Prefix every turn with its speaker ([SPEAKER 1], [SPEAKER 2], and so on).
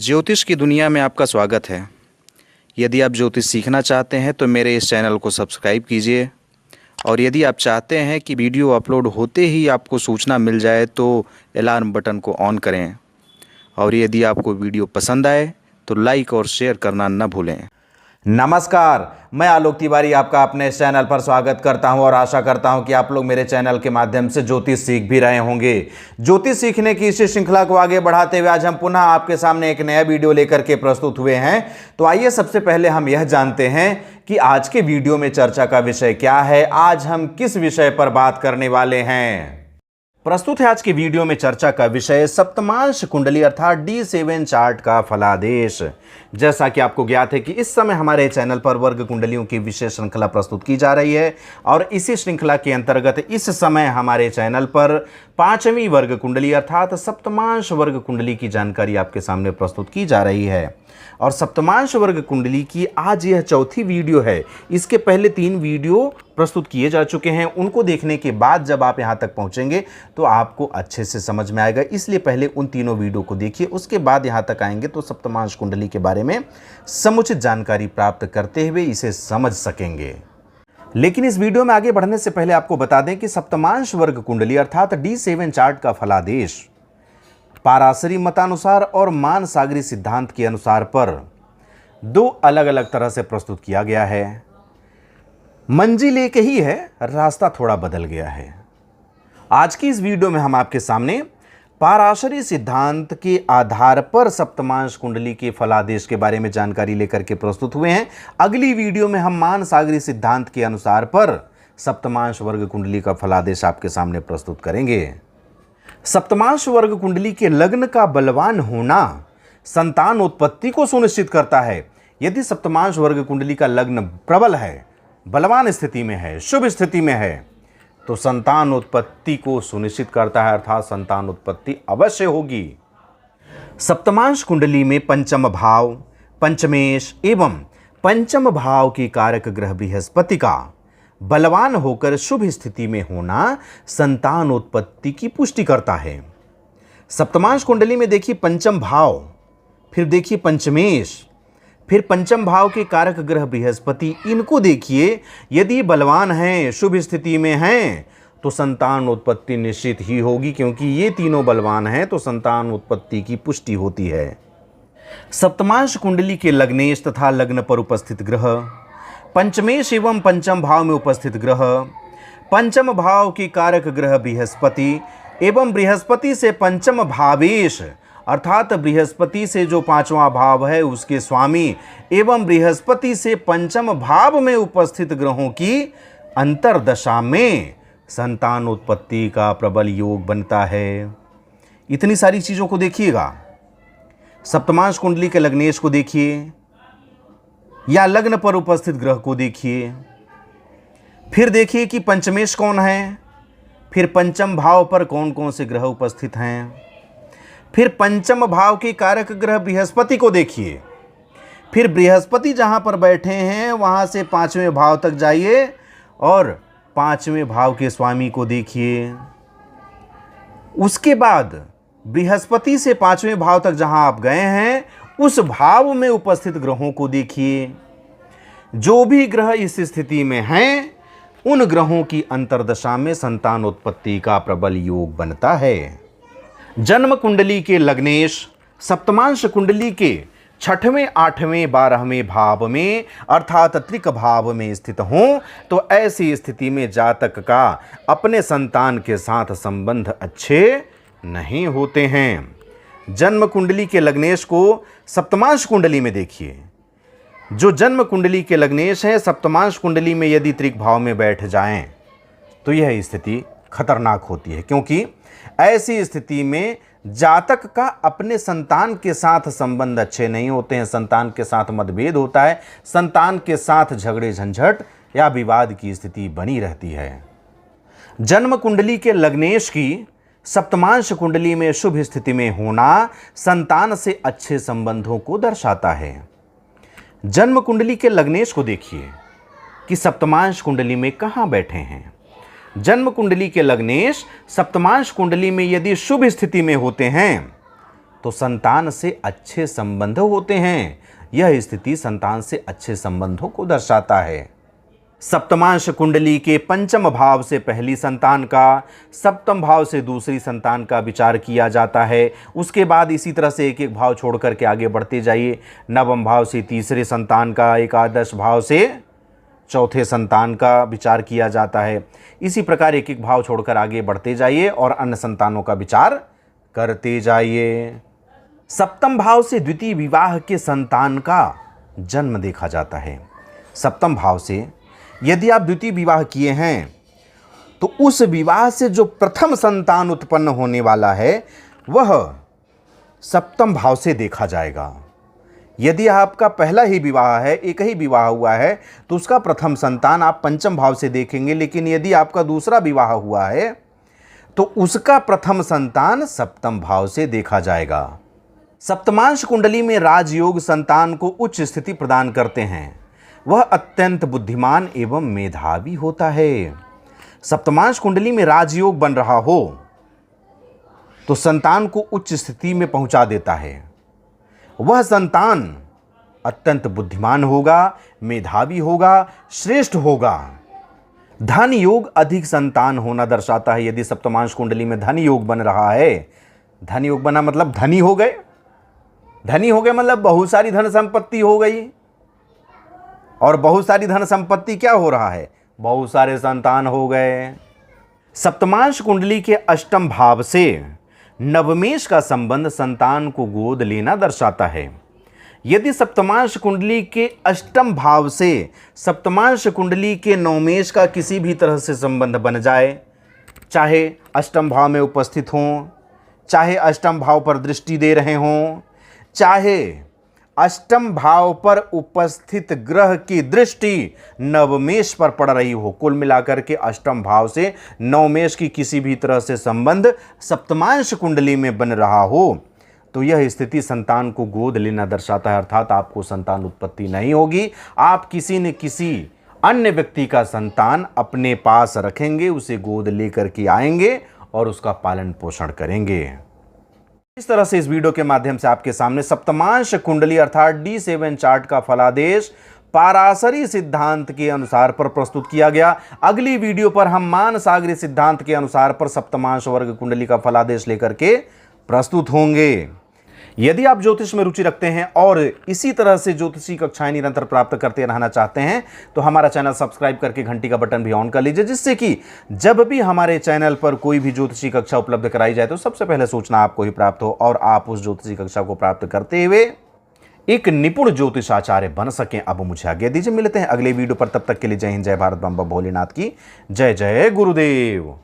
[SPEAKER 1] ज्योतिष की दुनिया में आपका स्वागत है। यदि आप ज्योतिष सीखना चाहते हैं तो मेरे इस चैनल को सब्सक्राइब कीजिए, और यदि आप चाहते हैं कि वीडियो अपलोड होते ही आपको सूचना मिल जाए तो अलार्म बटन को ऑन करें, और यदि आपको वीडियो पसंद आए तो लाइक और शेयर करना न भूलें।
[SPEAKER 2] नमस्कार, मैं आलोक तिवारी आपका अपने इस चैनल पर स्वागत करता हूं और आशा करता हूं कि आप लोग मेरे चैनल के माध्यम से ज्योतिष सीख भी रहे होंगे। ज्योतिष सीखने की इस श्रृंखला को आगे बढ़ाते हुए आज हम पुनः आपके सामने एक नया वीडियो लेकर के प्रस्तुत हुए हैं। तो आइए सबसे पहले हम यह जानते हैं कि आज के वीडियो में चर्चा का विषय क्या है, आज हम किस विषय पर बात करने वाले हैं। प्रस्तुत है आज के वीडियो में चर्चा का विषय सप्तमांश कुंडली अर्थात D7 चार्ट का फलादेश। जैसा कि आपको ज्ञात है कि इस समय हमारे चैनल पर वर्ग कुंडलियों की विशेष श्रृंखला प्रस्तुत की जा रही है, और इसी श्रृंखला के अंतर्गत इस समय हमारे चैनल पर 5वीं वर्ग कुंडली अर्थात सप्तमांश वर्ग कुंडली की जानकारी आपके सामने प्रस्तुत की जा रही है। और सप्तमांश वर्ग कुंडली की आज यह चौथी वीडियो है। इसके पहले 3 वीडियो प्रस्तुत किए जा चुके हैं, उनको देखने के बाद जब आप यहां तक पहुंचेंगे तो आपको अच्छे से समझ में आएगा। इसलिए पहले उन तीनों वीडियो को देखिए, उसके बाद यहां तक आएंगे तो सप्तमांश कुंडली के बारे में समुचित जानकारी प्राप्त करते हुए इसे समझ सकेंगे। लेकिन इस वीडियो में आगे बढ़ने से पहले आपको बता दें कि सप्तमांश वर्ग कुंडली अर्थात D7 चार्ट का फलादेश पाराशरी मतानुसार और मान सागरी सिद्धांत के अनुसार पर 2 अलग अलग तरह से प्रस्तुत किया गया है। मंजिल एक ही है, रास्ता थोड़ा बदल गया है। आज की इस वीडियो में हम आपके सामने पाराशरी सिद्धांत के आधार पर सप्तमांश कुंडली के फलादेश के बारे में जानकारी लेकर के प्रस्तुत हुए हैं। अगली वीडियो में हम मान सागरी सिद्धांत के अनुसार पर सप्तमांश वर्ग कुंडली का फलादेश आपके सामने प्रस्तुत करेंगे। सप्तमांश वर्ग कुंडली के लग्न का बलवान होना संतान उत्पत्ति को सुनिश्चित करता है। यदि सप्तमांश वर्ग कुंडली का लग्न प्रबल है, बलवान स्थिति में है, शुभ स्थिति में है, तो संतान उत्पत्ति को सुनिश्चित करता है, अर्थात संतान उत्पत्ति अवश्य होगी। सप्तमांश कुंडली में पंचम भाव, पंचमेश एवं पंचम भाव की कारक ग्रह बृहस्पति का बलवान होकर शुभ स्थिति में होना संतान उत्पत्ति की पुष्टि करता है। सप्तमांश कुंडली में देखिए पंचम भाव, फिर देखिए पंचमेश, फिर पंचम भाव के कारक ग्रह बृहस्पति, इनको देखिए। यदि बलवान हैं, शुभ स्थिति में हैं, तो संतान उत्पत्ति निश्चित ही होगी, क्योंकि ये तीनों बलवान हैं तो संतान उत्पत्ति की पुष्टि होती है। सप्तमांश कुंडली के लग्नेश तथा लग्न पर उपस्थित ग्रह, पंचमेश एवं पंचम भाव में उपस्थित ग्रह, पंचम भाव की कारक ग्रह बृहस्पति एवं बृहस्पति से पंचम भावेश अर्थात बृहस्पति से जो 5वां भाव है उसके स्वामी एवं बृहस्पति से पंचम भाव में उपस्थित ग्रहों की अंतरदशा में संतान उत्पत्ति का प्रबल योग बनता है। इतनी सारी चीजों को देखिएगा। सप्तमांश कुंडली के लग्नेश को देखिए, या लग्न पर उपस्थित ग्रह को देखिए, फिर देखिए कि पंचमेश कौन है, फिर पंचम भाव पर कौन कौन से ग्रह उपस्थित हैं, फिर पंचम भाव के कारक ग्रह बृहस्पति को देखिए, फिर बृहस्पति जहां पर बैठे हैं वहां से 5वें भाव तक जाइए और 5वें भाव के स्वामी को देखिए। उसके बाद बृहस्पति से 5वें भाव तक जहां आप गए हैं उस भाव में उपस्थित ग्रहों को देखिए। जो भी ग्रह इस स्थिति में हैं उन ग्रहों की अंतरदशा में संतान उत्पत्ति का प्रबल योग बनता है। जन्म कुंडली के लग्नेश सप्तमांश कुंडली के 6वें, 8वें, 12वें भाव में अर्थात त्रिक भाव में स्थित हों तो ऐसी स्थिति में जातक का अपने संतान के साथ संबंध अच्छे नहीं होते हैं। जन्म कुंडली के लग्नेश को सप्तमांश कुंडली में देखिए। जो जन्म कुंडली के लग्नेश है सप्तमांश कुंडली में यदि त्रिक भाव में बैठ जाएं तो यह स्थिति खतरनाक होती है, क्योंकि ऐसी स्थिति में जातक का अपने संतान के साथ संबंध अच्छे नहीं होते हैं, संतान के साथ मतभेद होता है, संतान के साथ झगड़े झंझट या विवाद की स्थिति बनी रहती है। जन्म कुंडली के लग्नेश की सप्तमांश कुंडली में शुभ स्थिति में होना संतान से अच्छे संबंधों को दर्शाता है। जन्म कुंडली के लग्नेश को देखिए कि सप्तमांश कुंडली में कहां बैठे हैं। जन्म कुंडली के लग्नेश सप्तमांश कुंडली में यदि शुभ स्थिति में होते हैं तो संतान से अच्छे संबंध होते हैं। यह स्थिति संतान से अच्छे संबंधों को दर्शाता है। सप्तमांश कुंडली के पंचम भाव से पहली संतान का, सप्तम भाव से दूसरी संतान का विचार किया जाता है। उसके बाद इसी तरह से एक एक भाव छोड़ करके आगे बढ़ते जाइए। नवम भाव से तीसरे संतान का, एकादश भाव से चौथे संतान का विचार किया जाता है। इसी प्रकार एक एक भाव छोड़कर आगे बढ़ते जाइए और अन्य संतानों का विचार करते जाइए। सप्तम भाव से द्वितीय विवाह के संतान का जन्म देखा जाता है। सप्तम भाव से यदि आप द्वितीय विवाह किए हैं तो उस विवाह से जो प्रथम संतान उत्पन्न होने वाला है वह सप्तम भाव से देखा जाएगा। यदि आपका पहला ही विवाह है, एक ही विवाह हुआ है, तो उसका प्रथम संतान आप पंचम भाव से देखेंगे। लेकिन यदि आपका दूसरा विवाह हुआ है तो उसका प्रथम संतान सप्तम भाव से देखा जाएगा। सप्तमांश कुंडली में राजयोग संतान को उच्च स्थिति प्रदान करते हैं। वह अत्यंत बुद्धिमान एवं मेधावी होता है। सप्तमांश कुंडली में राजयोग बन रहा हो तो संतान को उच्च स्थिति में पहुंचा देता है। वह संतान अत्यंत बुद्धिमान होगा, मेधावी होगा, श्रेष्ठ होगा। धन योग अधिक संतान होना दर्शाता है। यदि सप्तमांश कुंडली में धन योग बन रहा है, धन योग बना मतलब धनी हो गए, धनी हो गए मतलब बहुत सारी धन संपत्ति हो गई। और बहुत सारी धन संपत्ति क्या हो रहा है, बहुत सारे संतान हो गए। सप्तमांश कुंडली के अष्टम भाव से नवमेश का संबंध संतान को गोद लेना दर्शाता है। यदि सप्तमांश कुंडली के अष्टम भाव से सप्तमांश कुंडली के नवमेश का किसी भी तरह से संबंध बन जाए, चाहे अष्टम भाव में उपस्थित हों, चाहे अष्टम भाव पर दृष्टि दे रहे हों, चाहे अष्टम भाव पर उपस्थित ग्रह की दृष्टि नवमेश पर पड़ रही हो, कुल मिलाकर के अष्टम भाव से नवमेश की किसी भी तरह से संबंध सप्तमांश कुंडली में बन रहा हो, तो यह स्थिति संतान को गोद लेना दर्शाता है। अर्थात आपको संतान उत्पत्ति नहीं होगी, आप किसी न किसी अन्य व्यक्ति का संतान अपने पास रखेंगे, उसे गोद लेकर के आएंगे और उसका पालन पोषण करेंगे। इस तरह से इस वीडियो के माध्यम से आपके सामने सप्तमांश कुंडली अर्थात D7 चार्ट का फलादेश पाराशरी सिद्धांत के अनुसार पर प्रस्तुत किया गया। अगली वीडियो पर हम मानसागरी सिद्धांत के अनुसार पर सप्तमांश वर्ग कुंडली का फलादेश लेकर के प्रस्तुत होंगे। यदि आप ज्योतिष में रुचि रखते हैं और इसी तरह से ज्योतिषी कक्षाएं निरंतर प्राप्त करते रहना चाहते हैं तो हमारा चैनल सब्सक्राइब करके घंटी का बटन भी ऑन कर लीजिए, जिससे कि जब भी हमारे चैनल पर कोई भी ज्योतिषी कक्षा उपलब्ध कराई जाए तो सबसे पहले सूचना आपको ही प्राप्त हो और आप उस ज्योतिषी कक्षा को प्राप्त करते हुए एक निपुण ज्योतिषाचार्य बन सकें। अब मुझे आज्ञा दीजिए, मिलते हैं अगले वीडियो पर। तब तक के लिए जय हिंद, जय भारत, बम बम भोलेनाथ की जय। जय गुरुदेव।